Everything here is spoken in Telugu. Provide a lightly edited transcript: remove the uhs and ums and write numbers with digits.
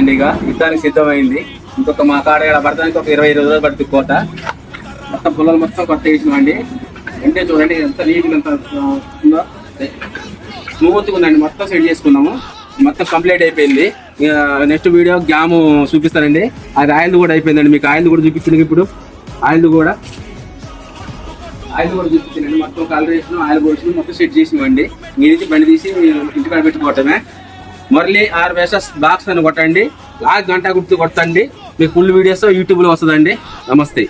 ఇక యుద్ధానికి సిద్ధమైంది. ఇంకొక మా కాడ పడతానికి ఒక 20 రోజులు పడుతుంది కోత. మొత్తం పుల్లలు మొత్తం కొత్త వేసినామండి. అంటే చూడండి ఎంత నీట్గా ఎంత ఉందో, స్మూత్గా ఉందండి. మొత్తం సెట్ చేసుకున్నాము, మొత్తం కంప్లీట్ అయిపోయింది. నెక్స్ట్ వీడియో గ్యాము చూపిస్తానండి. అది ఆయిల్ కూడా అయిపోయిందండి. మీకు ఆయిల్ కూడా చూపించింది. ఇప్పుడు ఆయిల్ కూడా చూపించండి. మొత్తం కలర్ వేసిన ఆయిల్ పోసిన మొత్తం సెట్ చేసినామండి. ఇది బండి తీసి ఇంటికాడ పెట్టుకోవటమే. మురళి ఆర్ వేసెస్ బాక్స్ అని కొట్టండి, గంట గుర్తు కొట్టండి. మీకు ఫుల్ వీడియోస్ యూట్యూబ్లో వస్తుందండి. నమస్తే.